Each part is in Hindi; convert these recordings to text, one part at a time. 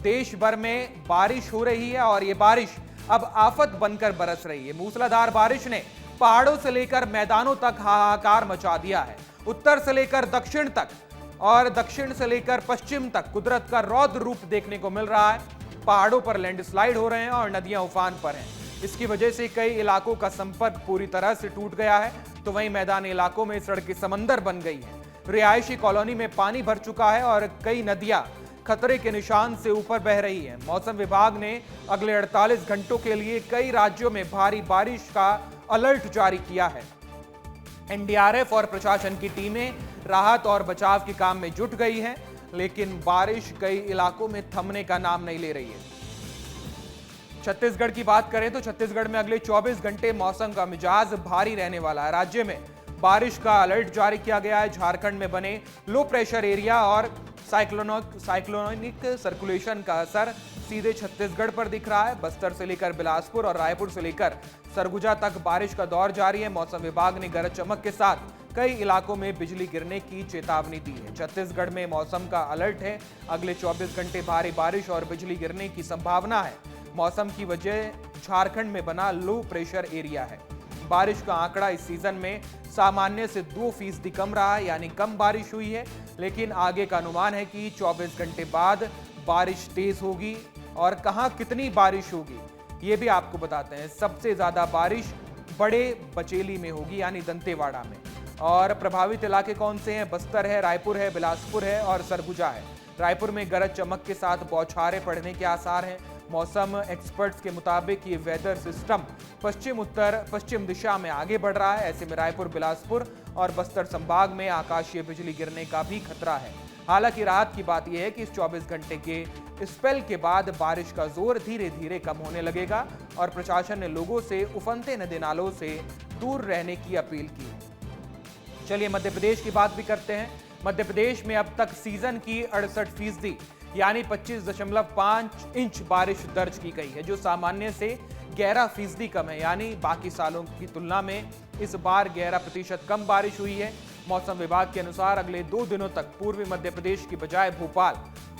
देश भर में बारिश हो रही है और ये बारिश अब आफत बनकर बरस रही है। मूसलाधार बारिश ने पहाड़ों से लेकर मैदानों तक हाहाकार मचा दिया है। उत्तर से लेकर दक्षिण तक और दक्षिण से लेकर पश्चिम तक कुदरत का रौद्र रूप देखने को मिल रहा है। पहाड़ों पर लैंडस्लाइड हो रहे हैं और नदियां उफान पर हैं। इसकी वजह से कई इलाकों का संपर्क पूरी तरह से टूट गया है, तो वहीं मैदानी इलाकों में सड़कें समंदर बन गई हैं। रिहायशी कॉलोनी में पानी भर चुका है और कई नदियां खतरे के निशान से ऊपर बह रही हैं। मौसम विभाग ने अगले 48 घंटों के लिए कई राज्यों में भारी बारिश का अलर्ट जारी किया है। एनडीआरएफ और प्रशासन की टीमें राहत और बचाव के काम में जुट गई हैं, लेकिन बारिश कई इलाकों में थमने का नाम नहीं ले रही है। छत्तीसगढ़ की बात करें तो छत्तीसगढ़ में अगले 24 घंटे मौसम का मिजाज भारी रहने वाला है। राज्य में बारिश का अलर्ट जारी किया गया है। झारखंड में बने लो प्रेशर एरिया और साइक्लोनिक सर्कुलेशन का असर सीधे छत्तीसगढ़ पर दिख रहा है। बस्तर से लेकर बिलासपुर और रायपुर से लेकर सरगुजा तक बारिश का दौर जारी है। मौसम विभाग ने गरज चमक के साथ कई इलाकों में बिजली गिरने की चेतावनी दी है। छत्तीसगढ़ में मौसम का अलर्ट है। अगले 24 घंटे भारी बारिश और बिजली गिरने की संभावना है। मौसम की वजह झारखंड में बना लो प्रेशर एरिया है। बारिश का आंकड़ा इस सीजन में सामान्य से 2% कम रहा है, यानी कम बारिश हुई है। लेकिन आगे का अनुमान है कि 24 घंटे बाद बारिश तेज होगी और कहां कितनी बारिश होगी ये भी आपको बताते हैं। सबसे ज्यादा बारिश बड़े बचेली में होगी, यानी दंतेवाड़ा में। और प्रभावित इलाके कौन से हैं? बस्तर है, रायपुर है, बिलासपुर है और सरगुजा है। रायपुर में गरज चमक के साथ बौछारें पड़ने के आसार हैं। मौसम एक्सपर्ट्स के मुताबिक ये वेदर सिस्टम पश्चिम उत्तर पश्चिम दिशा में आगे बढ़ रहा है। ऐसे में रायपुर, बिलासपुर और बस्तर संभाग में आकाशीय बिजली गिरने का भी खतरा है। हालांकि राहत की बात यह है कि इस 24 घंटे के स्पेल के बाद बारिश का जोर धीरे धीरे कम होने लगेगा और प्रशासन ने लोगों से उफनते नदी नालों से दूर रहने की अपील की है। चलिए मध्य प्रदेश की बात भी करते हैं। मध्य प्रदेश में अब तक सीजन की 68% यानी 25.5 इंच बारिश दर्ज की गई है, जो सामान्य से 11% कम है। यानी बाकी सालों की तुलना में इस बार 11% कम बारिश हुई है। मौसम विभाग के अनुसार अगले 2 दिनों तक पूर्वी मध्य प्रदेश की बजाय भोपाल,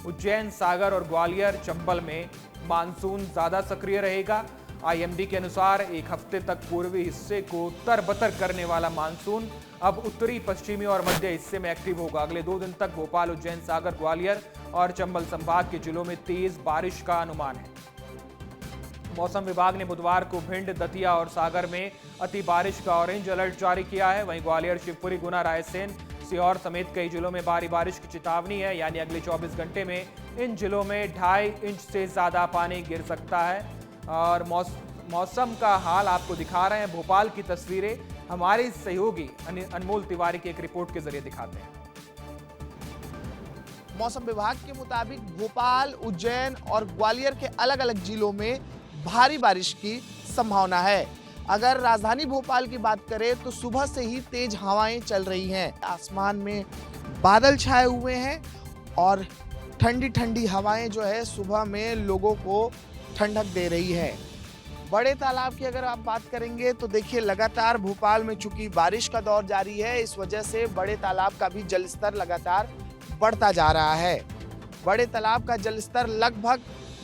उज्जैन, सागर और ग्वालियर, चंबल में मानसून ज्यादा सक्रिय रहेगा। आईएमडी के अनुसार एक हफ्ते तक पूर्वी हिस्से को तरबतर करने वाला मानसून अब उत्तरी, पश्चिमी और मध्य हिस्से में एक्टिव होगा। अगले 2 दिन तक भोपाल, उज्जैन, सागर, ग्वालियर और चंबल संभाग के जिलों में तेज बारिश का अनुमान है। मौसम विभाग ने बुधवार को भिंड, दतिया और सागर में अति बारिश का ऑरेंज अलर्ट जारी किया है। वहीं ग्वालियर, शिवपुरी, गुना, रायसेन, सीहोर समेत कई जिलों में भारी बारिश की चेतावनी है। यानी अगले 24 घंटे में इन जिलों में 2.5 इंच से ज्यादा पानी गिर सकता है। और मौसम का हाल आपको दिखा रहे हैं। भोपाल की तस्वीरें हमारे सहयोगी अनमोल तिवारी की एक रिपोर्ट के जरिए दिखाते हैं। मौसम विभाग के मुताबिक भोपाल, उज्जैन और ग्वालियर के अलग अलग जिलों में भारी बारिश की संभावना है। अगर राजधानी भोपाल की बात करें तो सुबह से ही तेज हवाएं चल रही हैं। आसमान में बादल छाए हुए हैं और ठंडी ठंडी हवाएं जो है सुबह में लोगों को ठंडक दे रही है। बड़े तालाब की अगर आप बात करेंगे तो देखिए लगातार भोपाल में चूंकि बारिश का दौर जारी है, इस वजह से बड़े तालाब का भी जलस्तर लगातार बढ़ता जा रहा है। बड़े तालाब का जलस्तर लगभग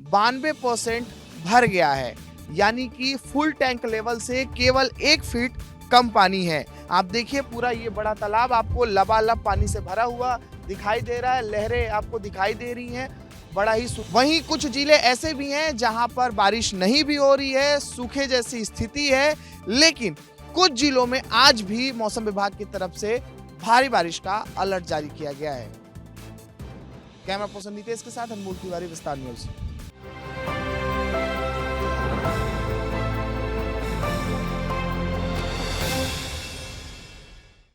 92% भर गया है, यानी कि फुल टैंक लेवल से केवल 1 फीट कम पानी है। आप देखिए पूरा ये बड़ा तालाब आपको लबालब पानी से भरा हुआ दिखाई दे रहा है। लहरें आपको दिखाई दे रही हैं, बड़ा ही वहीं कुछ जिले ऐसे भी हैं जहां पर बारिश नहीं भी हो रही है, सूखे जैसी स्थिति है। लेकिन कुछ जिलों में आज भी मौसम विभाग की तरफ से भारी बारिश का अलर्ट जारी किया गया है। कैमरा पर्सन नितेश के साथ अनमोल तिवारी, विस्तार न्यूज।